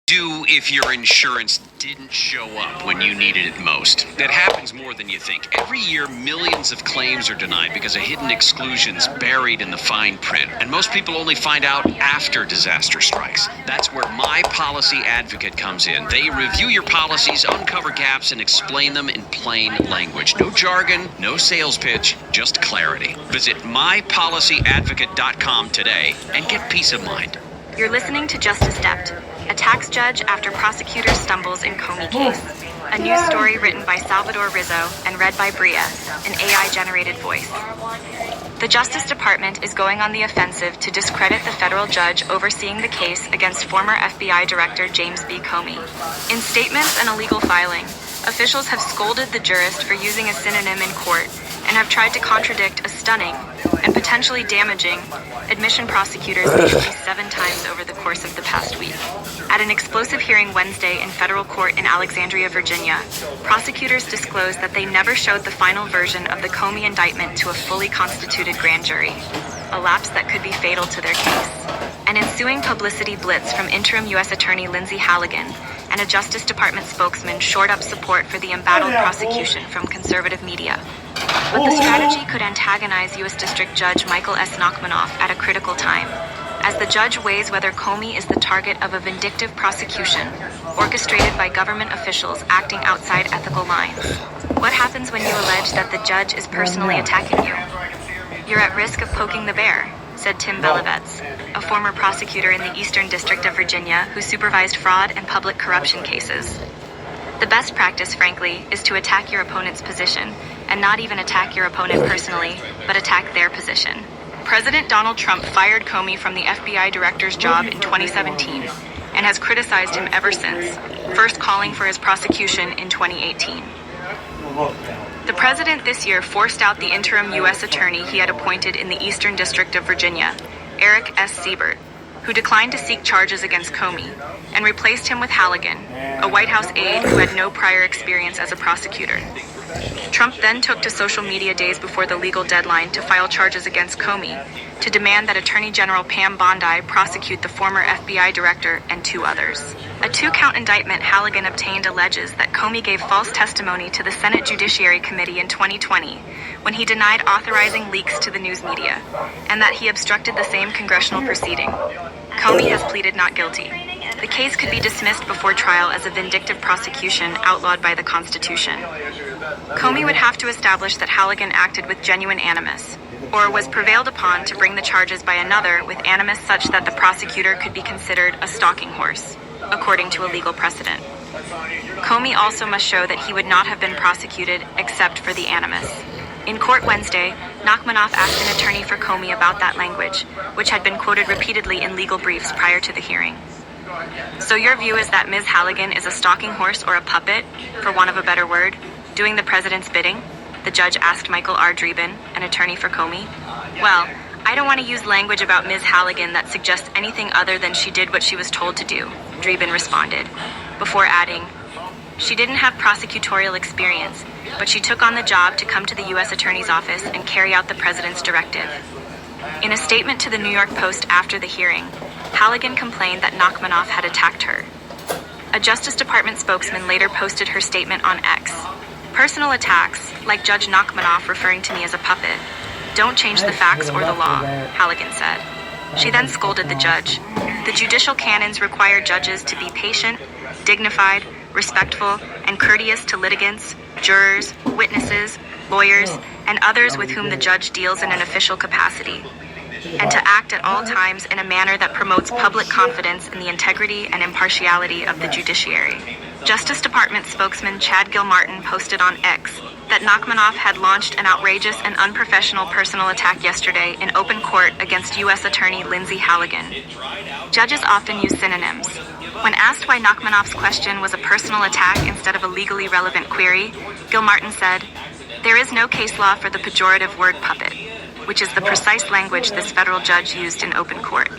do if your insurance didn't show up when you needed it most? That happens more than you think. Every year, millions of claims are denied because of hidden exclusions buried in the fine print. And most people only find out after disaster strikes. That's where My Policy Advocate comes in. They review your policies, uncover gaps, and explain them in plain language. No jargon, no sales pitch, just clarity. Visit mypolicyadvocate.com today and get peace of mind. You're listening to Justice Dept, a tax judge after prosecutor stumbles in Comey case. A news story written by Salvador Rizzo and read by Bria, an AI-generated voice. The Justice Department is going on the offensive to discredit the federal judge overseeing the case against former FBI Director James Comey. In statements and a legal filing, officials have scolded the jurist for using a synonym in court and have tried to contradict a stunning and potentially damaging admission prosecutors made at least 7 times over the course of the past week. At an explosive hearing Wednesday in federal court in Alexandria, Virginia, prosecutors disclosed that they never showed the final version of the Comey indictment to a fully constituted grand jury, a lapse that could be fatal to their case. An ensuing publicity blitz from interim U.S. Attorney Lindsay Halligan and a Justice Department spokesman shored up support for the embattled prosecution from conservative media. But the strategy could antagonize U.S. District Judge Michael Nachmanoff at a critical time, as the judge weighs whether Comey is the target of a vindictive prosecution orchestrated by government officials acting outside ethical lines. What happens when you allege that the judge is personally attacking you? You're at risk of poking the bear, said Tim Belevets, a former prosecutor in the Eastern District of Virginia who supervised fraud and public corruption cases. The best practice, frankly, is to attack your opponent's position, and not even attack your opponent personally, but attack their position. President Donald Trump fired Comey from the FBI director's job in 2017, and has criticized him ever since, first calling for his prosecution in 2018. The president this year forced out the interim U.S. attorney he had appointed in the Eastern District of Virginia, Eric S. Siebert, who declined to seek charges against Comey, and replaced him with Halligan, a White House aide who had no prior experience as a prosecutor. Trump then took to social media days before the legal deadline to file charges against Comey, to demand that Attorney General Pam Bondi prosecute the former FBI director and 2 others. A 2-count indictment Halligan obtained alleges that Comey gave false testimony to the Senate Judiciary Committee in 2020 when he denied authorizing leaks to the news media, and that he obstructed the same congressional proceeding. Comey has pleaded not guilty. The case could be dismissed before trial as a vindictive prosecution outlawed by the Constitution. Comey would have to establish that Halligan acted with genuine animus, or was prevailed upon to bring the charges by another with animus such that the prosecutor could be considered a stalking horse, according to a legal precedent. Comey also must show that he would not have been prosecuted except for the animus. In court Wednesday, Nachmanoff asked an attorney for Comey about that language, which had been quoted repeatedly in legal briefs prior to the hearing. So your view is that Ms. Halligan is a stalking horse or a puppet, for want of a better word, doing the president's bidding? The judge asked Michael R. Dreeben, an attorney for Comey. Well, I don't want to use language about Ms. Halligan that suggests anything other than she did what she was told to do, Dreeben responded, before adding, she didn't have prosecutorial experience, but she took on the job to come to the U.S. Attorney's Office and carry out the president's directive. In a statement to the New York Post after the hearing, Halligan complained that Nachmanoff had attacked her. A Justice Department spokesman later posted her statement on X. Personal attacks, like Judge Nachmanoff referring to me as a puppet, don't change the facts or the law, Halligan said. She then scolded the judge. The judicial canons require judges to be patient, dignified, respectful, and courteous to litigants, jurors, witnesses, lawyers, and others with whom the judge deals in an official capacity, and to act at all times in a manner that promotes public confidence in the integrity and impartiality of the judiciary. Justice Department spokesman Chad Gilmartin posted on X that Nachmanoff had launched an outrageous and unprofessional personal attack yesterday in open court against U.S. Attorney Lindsay Halligan. Judges often use synonyms. When asked why Nachmanoff's question was a personal attack instead of a legally relevant query, Gilmartin said, "There is no case law for the pejorative word puppet," which is the precise language this federal judge used in open court.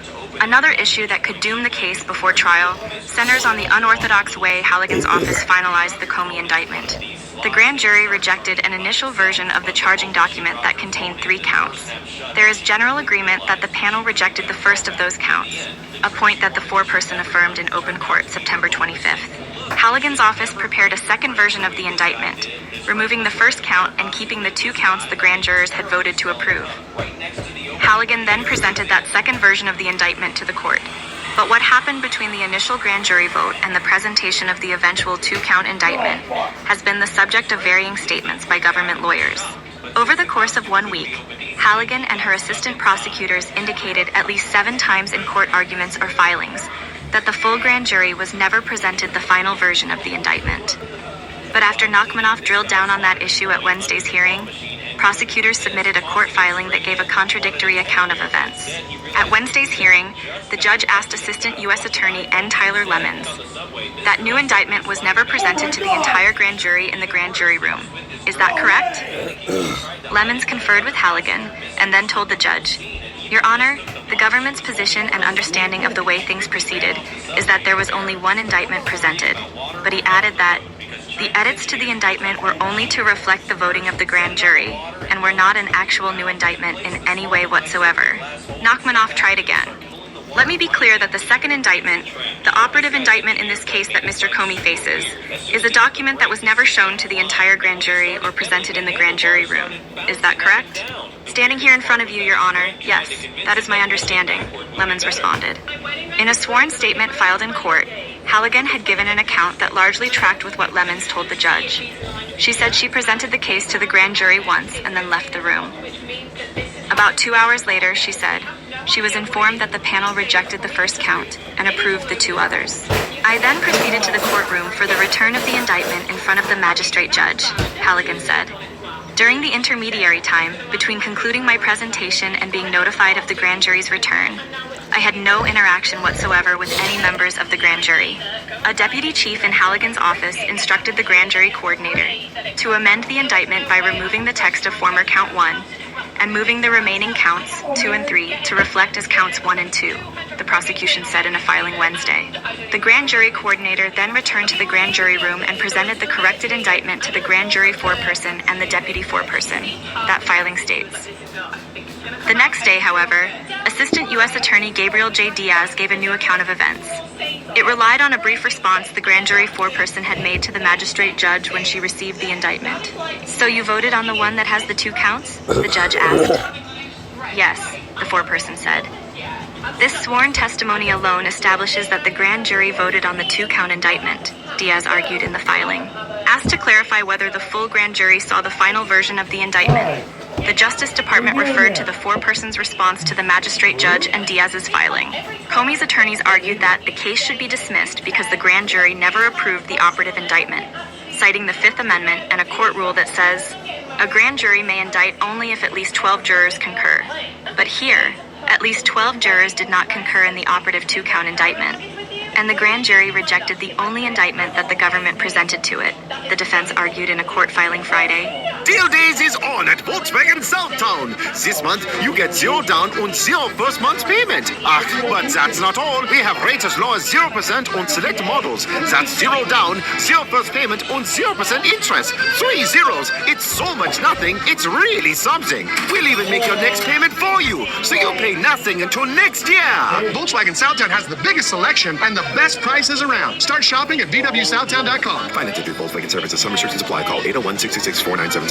Another issue that could doom the case before trial centers on the unorthodox way Halligan's office finalized the Comey indictment. The grand jury rejected an initial version of the charging document that contained 3 counts. There is general agreement that the panel rejected the first of those counts, a point that the foreperson affirmed in open court September 25th. Halligan's office prepared a second version of the indictment, removing the first count and keeping the 2 counts the grand jurors had voted to approve. Halligan then presented that second version of the indictment to the court. But what happened between the initial grand jury vote and the presentation of the eventual 2-count indictment has been the subject of varying statements by government lawyers. Over the course of 1 week, Halligan and her assistant prosecutors indicated at least 7 times in court arguments or filings that the full grand jury was never presented the final version of the indictment. But after Nachmanoff drilled down on that issue at Wednesday's hearing, prosecutors submitted a court filing that gave a contradictory account of events. At Wednesday's hearing, the judge asked Assistant U.S. Attorney N. Tyler Lemons, that new indictment was never presented to the entire grand jury in the grand jury room. Is that correct? Lemons conferred with Halligan and then told the judge, Your Honor, the government's position and understanding of the way things proceeded is that there was only 1 indictment presented, but he added that the edits to the indictment were only to reflect the voting of the grand jury and were not an actual new indictment in any way whatsoever. Nachmanoff tried again. Let me be clear that the second indictment, the operative indictment in this case that Mr. Comey faces, is a document that was never shown to the entire grand jury or presented in the grand jury room. Is that correct? Standing here in front of you, Your Honor, yes, that is my understanding, Lemons responded. In a sworn statement filed in court, Halligan had given an account that largely tracked with what Lemons told the judge. She said she presented the case to the grand jury once and then left the room. About 2 hours later, she said, she was informed that the panel rejected the first count and approved the 2 others. I then proceeded to the courtroom for the return of the indictment in front of the magistrate judge, Halligan said. During the intermediary time, between concluding my presentation and being notified of the grand jury's return, I had no interaction whatsoever with any members of the grand jury. A deputy chief in Halligan's office instructed the grand jury coordinator to amend the indictment by removing the text of former count 1 and moving the remaining counts, 2 and 3, to reflect as counts 1 and 2, the prosecution said in a filing Wednesday. The grand jury coordinator then returned to the grand jury room and presented the corrected indictment to the grand jury foreperson and the deputy foreperson, that filing states. The next day, however, Assistant U.S. Attorney Gabriel J. Diaz gave a new account of events. It relied on a brief response the grand jury foreperson had made to the magistrate judge when she received the indictment. So you voted on the one that has the 2 counts? The judge asked. Yes, the foreperson said. This sworn testimony alone establishes that the grand jury voted on the 2-count indictment, Diaz argued in the filing. Asked to clarify whether the full grand jury saw the final version of the indictment, the Justice Department referred to the foreperson's response to the magistrate judge and Diaz's filing. Comey's attorneys argued that the case should be dismissed because the grand jury never approved the operative indictment, citing the 5th Amendment and a court rule that says, a grand jury may indict only if at least 12 jurors concur. But here, at least 12 jurors did not concur in the operative 2-count indictment, and the grand jury rejected the only indictment that the government presented to it, the defense argued in a court filing Friday. Deal Days is on at Volkswagen Southtown. This month, you get 0 down and 0 first month's payment. But that's not all. We have rates as low as 0% on select models. That's 0 down, 0 first payment and 0% interest. 3 zeros. It's so much nothing, it's really something. We'll even make your next payment for you, so you'll pay nothing until next year. Volkswagen Southtown has the biggest selection and the best prices around. Start shopping at VWSouthtown.com. Finance through Volkswagen Services. Some restrictions apply. Call 801-666-4977.